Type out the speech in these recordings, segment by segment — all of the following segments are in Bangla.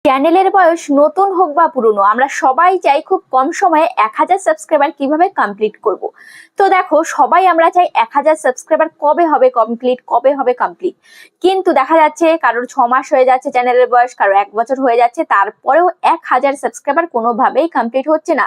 চ্যানেলের বয়স নতুন হোক বা পুরনো, আমরা সবাই চাই খুব কম সময়ে 1000 সাবস্ক্রাইবার কিভাবে কমপ্লিট করব। তো দেখো, সবাই আমরা চাই 1000 সাবস্ক্রাইবার কবে হবে কমপ্লিট। কিন্তু দেখা যাচ্ছে কারোর 6 মাস হয়ে যাচ্ছে চ্যানেলের বয়স, কারো 1 বছর হয়ে যাচ্ছে, তারপরেও 1000 সাবস্ক্রাইবার কোনোভাবেই কমপ্লিট হচ্ছে না।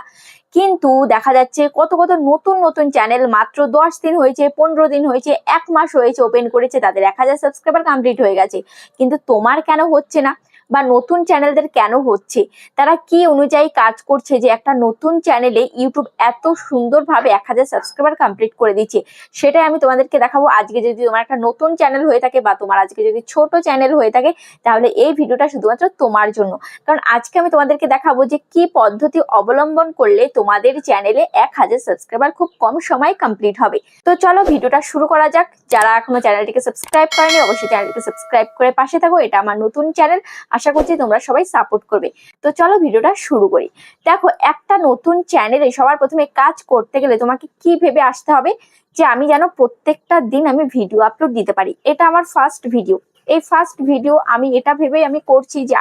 কিন্তু দেখা যাচ্ছে কত কত নতুন নতুন চ্যানেল মাত্র 10 দিন হয়েছে, 15 দিন হয়েছে, 1 মাস হয়েছে ওপেন করেছে, তাদের 1000 সাবস্ক্রাইবার কমপ্লিট হয়ে গেছে। কিন্তু তোমার কেন হচ্ছে না? বা নতুন চ্যানেলদের কেন হচ্ছে? তারা কি অনুযায়ী কাজ করছে যে একটা নতুন চ্যানেলে ইউটিউব এত সুন্দরভাবে 1000 সাবস্ক্রাইবার কমপ্লিট করে দিচ্ছে? সেটাই আমি তোমাদেরকে দেখাবো আজকে। যদি তোমার একটা নতুন চ্যানেল হয়ে থাকে বা তোমার আজকে যদি ছোট চ্যানেল হয়ে থাকে, তাহলে এই ভিডিওটা শুধুমাত্র তোমার জন্য। কারণ আজকে আমি তোমাদেরকে দেখাবো যে কি পদ্ধতি অবলম্বন করলে তোমাদের চ্যানেলে 1000 সাবস্ক্রাইবার খুব কম সময়ে কমপ্লিট হবে। তো চলো ভিডিওটা শুরু করা যাক। যারা এখনো চ্যানেলটিকে সাবস্ক্রাইব করেনি, অবশ্যই চ্যানেলটিকে সাবস্ক্রাইব করে পাশে থাকো। এটা আমার নতুন চ্যানেল, আশা করছি তোমরা সবাই সাপোর্ট করবে। তো চলো ভিডিওটা শুরু করি। দেখো, একটা নতুন চ্যানেলে সবার প্রথমে কাজ করতে গেলে তোমাকে কি ভেবে আসতে হবে যে আমি যেন প্রত্যেকটা দিন আমি ভিডিও আপলোড দিতে পারি। এটা আমার ফার্স্ট ভিডিও। এই ফার্স্ট ভিডিও আমি এটা ভেবেই আমি করছি যে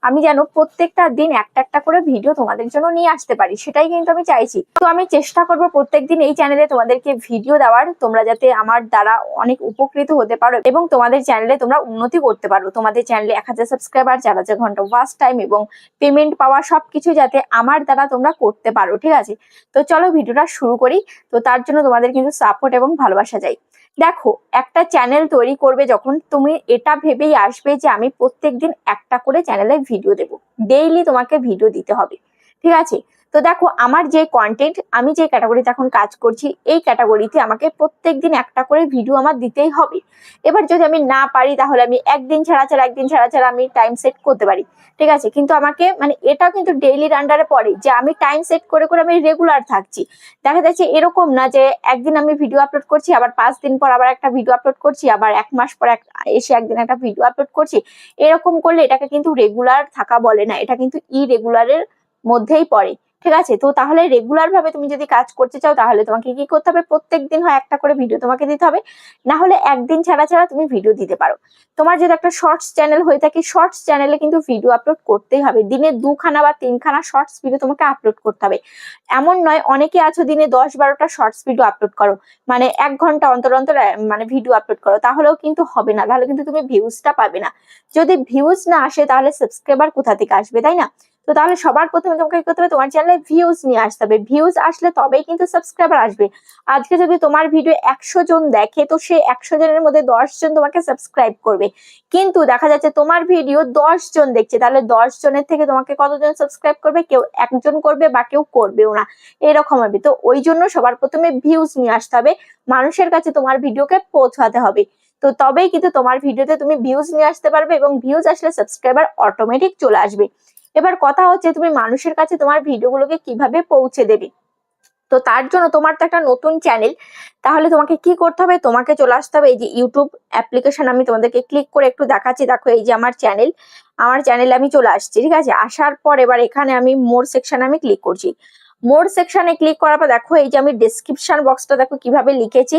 আমি যেন প্রত্যেকটা দিন একটা একটা করে ভিডিও তোমাদের জন্য নিয়ে আসতে পারি, সেটাই কিন্তু আমি চাইছি। তো আমি চেষ্টা করবো প্রত্যেকদিন এই চ্যানেলে তোমাদেরকে ভিডিও দেওয়ার, তোমরা যাতে আমার দ্বারা অনেক উপকৃত হতে পারো এবং তোমাদের চ্যানেলে তোমরা উন্নতি করতে পারো। তোমাদের চ্যানেলে 1000 সাবস্ক্রাইবার, 4000 ঘন্টা ওয়াচ টাইম এবং পেমেন্ট পাওয়া, সবকিছু যাতে আমার দ্বারা তোমরা করতে পারো, ঠিক আছে? তো চলো ভিডিওটা শুরু করি। তো তার জন্য তোমাদের কিন্তু সাপোর্ট এবং ভালোবাসা চাই। দেখো, একটা চ্যানেল তৈরি করবে যখন, তুমি এটা ভেবেই আসবে যে আমি প্রত্যেকদিন একটা করে চ্যানেলে ভিডিও দেব, ডেইলি তোমাকে ভিডিও দিতে হবে, ঠিক আছে? তো দেখো, আমার যে কন্টেন্ট, আমি যে ক্যাটাগরিতে এখন কাজ করছি, এই ক্যাটাগরিতে আমাকে প্রত্যেকদিন একটা করে ভিডিও আমার দিতেই হবে। এবার যদি আমি না পারি, তাহলে আমি একদিন ছাড়া ছাড়া আমি টাইম সেট করতে পারি, ঠিক আছে? কিন্তু আমাকে এটাও কিন্তু ডেইলির আন্ডারে পড়ে যে আমি টাইম সেট করে করে আমি রেগুলার থাকছি। দেখা যাচ্ছে এরকম না যে একদিন আমি ভিডিও আপলোড করছি, আবার 5 দিন পর আবার একটা ভিডিও আপলোড করছি, আবার 1 মাস পর এসে একদিন একটা ভিডিও আপলোড করছি। এরকম করলে এটাকে কিন্তু রেগুলার থাকা বলে না, এটা কিন্তু ইরেগুলারের মধ্যেই পড়ে, ঠিক আছে? তো তাহলে রেগুলার ভাবে তুমি যদি কাজ করতে চাও, তাহলে তোমাকে কি করতে হবে? প্রত্যেকদিন হয় একটা করে ভিডিও তোমাকে দিতে হবে, না হলে একদিন ছাড়া ছাড়া তুমি ভিডিও দিতে পারো। তোমার যদি একটা শর্টস চ্যানেল হয়ে থাকে, শর্টস চ্যানেলে কিন্তু ভিডিও আপলোড করতেই হবে। দিনে 2খানা বা 3খানা শর্টস ভিডিও তোমাকে আপলোড করতে হবে। এমন নয়, অনেকে আছো দিনে 10-12টা শর্টস ভিডিও আপলোড করো, 1 ঘন্টা অন্তর অন্তর ভিডিও আপলোড করো, তাহলেও কিন্তু হবে না, তাহলে কিন্তু তুমি ভিউজটা পাবে না। যদি ভিউজ না আসে, তাহলে সাবস্ক্রাইবার কোথা থেকে আসবে, তাই না? তো তাহলে সবার প্রথমে তোমাকে কি করতে হবে? তোমার চ্যানেলে ভিউজ নিয়ে আসতে হবে। ভিউজ আসলে তবেই কিন্তু সাবস্ক্রাইবার আসবে। আজকে যদি তোমার ভিডিও 100 জন দেখে, তো সেই 100 জনের মধ্যে 10 জন তোমাকে সাবস্ক্রাইব করবে। কিন্তু দেখা যাচ্ছে তোমার ভিডিও 10 জন দেখছে, তাহলে 10 জনের থেকে তোমাকে কতজন সাবস্ক্রাইব করবে? কেউ একজন করবে বা কেউ করবেও না, এরকম হবে। তো ওই জন্য সবার প্রথমে ভিউজ নিয়ে আসতে হবে, মানুষের কাছে তোমার ভিডিওকে পৌঁছাতে হবে। তো তবেই কিন্তু তোমার ভিডিওতে তুমি ভিউজ নিয়ে আসতে পারবে, এবং ভিউজ আসলে সাবস্ক্রাইবার অটোমেটিক চলে আসবে। এবার কথা হচ্ছে তুমি মানুষের কাছে তোমার ভিডিওগুলোকে কিভাবে পৌঁছে দেবে। তো তার জন্য তোমার তো একটা নতুন চ্যানেল, তাহলে তোমাকে কি করতে হবে? তোমাকে চলে আসতে হবে এই যে ইউটিউব অ্যাপ্লিকেশন। আমি তোমাদেরকে ক্লিক করে একটু দেখাচ্ছি। দেখো, এই যে আমার চ্যানেলে আমি চলে আসছি, ঠিক আছে? আসার পর এবার এখানে আমি মোর সেকশনে আমি ক্লিক করছি। মোর সেকশনে ক্লিক করার পর দেখো, এই যে আমি ডেসক্রিপশন বক্সটা দেখো কিভাবে লিখেছি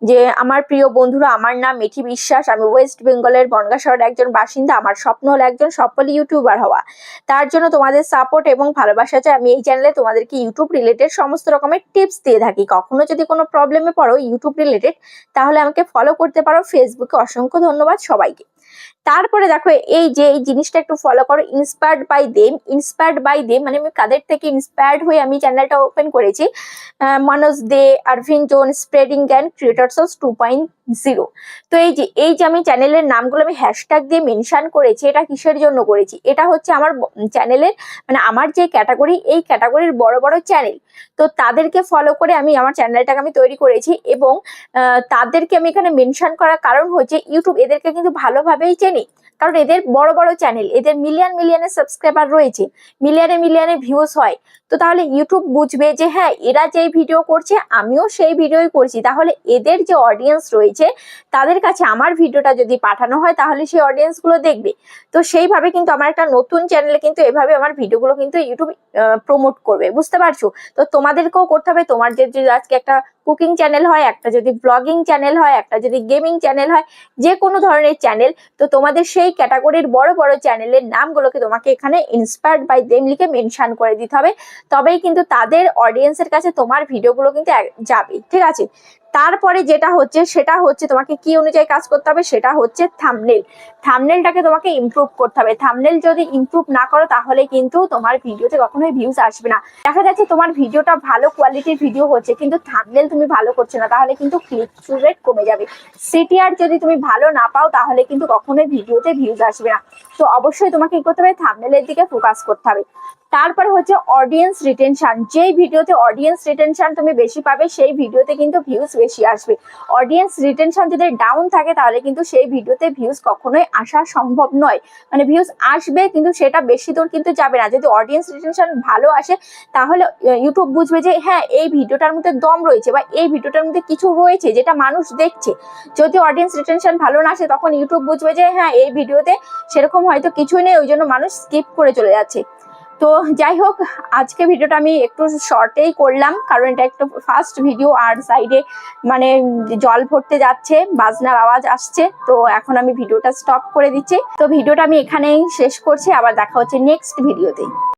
যে আমার প্রিয় বন্ধুরা, আমার নাম মিঠি বিশ্বাস, আমি ওয়েস্ট বেঙ্গলের বনগাঁ শহরের একজন বাসিন্দা। আমার স্বপ্ন হলো একজন সফল ইউটিউবার হওয়া। তার জন্য তোমাদের সাপোর্ট এবং ভালোবাসা চাই। আমি এই চ্যানেলে তোমাদেরকে ইউটিউব রিলেটেড সমস্ত রকমের টিপস দিয়ে থাকি। কখনো যদি কোনো প্রবলেমে পড়ো ইউটিউব রিলেটেড, তাহলে আমাকে ফলো করতে পারো ফেসবুকে। অসংখ্য ধন্যবাদ সবাইকে। তারপরে দেখো, এই যে এই জিনিসটা একটু ফলো করো, ইন্সপায়ার্ড বাই দেম মানে আমি কাদের থেকে ইন্সপায়ার্ড হয়ে আমি চ্যানেলটা ওপেন করেছি। মনোজ দে, আরভিন জোন, স্প্রেডিং জ্ঞান, ক্রিয়েটরস 2.0। তো এই যে আমি চ্যানেলের নামগুলো আমি হ্যাশট্যাগ দিয়ে মেনশন করেছি, এটা কিসের জন্য করেছি? এটা হচ্ছে আমার চ্যানেলের আমার যে ক্যাটাগরি, এই ক্যাটাগরির বড় বড় চ্যানেল, তো তাদেরকে ফলো করে আমি আমার চ্যানেলটাকে আমি তৈরি করেছি। এবং তাদেরকে আমি এখানে মেনশন করার কারণ হচ্ছে ইউটিউব এদেরকে কিন্তু ভালোভাবেই চেনে, কারণ এদের বড় বড় চ্যানেল, এদের মিলিয়নে সাবস্ক্রাইবার রয়েছে, মিলিয়নে ভিউজ হয়। তো তাহলে ইউটিউব বুঝবে যে হ্যাঁ, এরা যেই ভিডিও করছে আমিও সেই ভিডিওই করছি, তাহলে এদের যে অডিয়েন্স রয়েছে তাদের কাছে আমার ভিডিওটা যদি পাঠানো হয়, তাহলে সেই অডিয়েন্স গুলো দেখবে। তো সেইভাবে কিন্তু আমার একটা নতুন চ্যানেলে কিন্তু এভাবে আমার ভিডিওগুলো কিন্তু ইউটিউব প্রমোট করবে, বুঝতে পারছো? তো তোমাদেরকেও করতে হবে। তোমার যদি আজকে একটা কুকিং চ্যানেল হয়, একটা যদি ব্লগিং চ্যানেল হয়, একটা যদি গেমিং চ্যানেল হয়, যে কোনো ধরনের চ্যানেল, তো তোমাদের সেই সেই ক্যাটাগরির বড় বড় চ্যানেলের নামগুলোকে তোমাকে এখানে ইন্সপায়ার্ড বাই দেম লিখে মেনশন করে দিতে হবে, তবেই কিন্তু তাদের অডিয়েন্সের কাছে তোমার ভিডিওগুলো কিন্তু যাবে, ঠিক আছে। তারপরে যেটা হচ্ছে সেটা হচ্ছে তোমাকে কি অনুযায়ী কাজ করতে হবে, সেটা হচ্ছে থাম্বনেল। থাম্বনেলটাকে তোমাকে ইমপ্রুভ করতে হবে। থাম্বনেল যদি ইমপ্রুভ না করো তাহলে কিন্তু তোমার ভিডিওতে কখনোই ভিউজ আসবে না। দেখা যাচ্ছে তোমার ভিডিওটা ভালো কোয়ালিটির ভিডিও হচ্ছে কিন্তু থাম্বনেল তুমি ভালো করছো না, তাহলে কিন্তু ক্লিক থ্রু রেট কমে যাবে। সিটিআর যদি তুমি ভালো না পাও তাহলে কিন্তু কখনোই ভিডিওতে ভিউজ আসবে না। তো অবশ্যই তোমাকে কি করতে হবে, থাম্বনেলের দিকে ফোকাস করতে হবে। তারপরে হচ্ছে অডিয়েন্স রিটেনশন। যেই ভিডিওতে অডিয়েন্স রিটেনশন তুমি বেশি পাবে সেই ভিডিওতে কিন্তু ভিউজ বেশি আসবে। অডিয়েন্স রিটেনশন যদি ডাউন থাকে তাহলে কিন্তু সেই ভিডিওতে ভিউজ কখনোই আসা সম্ভব নয়। মানে ভিউজ আসবে কিন্তু সেটা বেশি দূর কিন্তু যাবে না। যদি অডিয়েন্স রিটেনশন ভালো আসে তাহলে ইউটিউব বুঝবে যে হ্যাঁ এই ভিডিওটার মধ্যে দম রয়েছে বা এই ভিডিওটার মধ্যে কিছু রয়েছে যেটা মানুষ দেখছে। যদি অডিয়েন্স রিটেনশন ভালো না আসে তখন ইউটিউব বুঝবে যে হ্যাঁ এই ভিডিওতে সেরকম হয়তো কিছুই নেই, ওই জন্য মানুষ স্কিপ করে চলে যাচ্ছে। তো যাই হোক, আজকে ভিডিওটা আমি একটু শর্টেই করলাম কারণ এটা একটু ফার্স্ট ভিডিও আর সাইডে মানে জল ভরতে যাচ্ছে, বাজনার আওয়াজ আসছে। তো এখন আমি ভিডিওটা স্টপ করে দিচ্ছি। তো ভিডিওটা আমি এখানেই শেষ করছি, আবার দেখা হচ্ছে নেক্সট ভিডিওতে।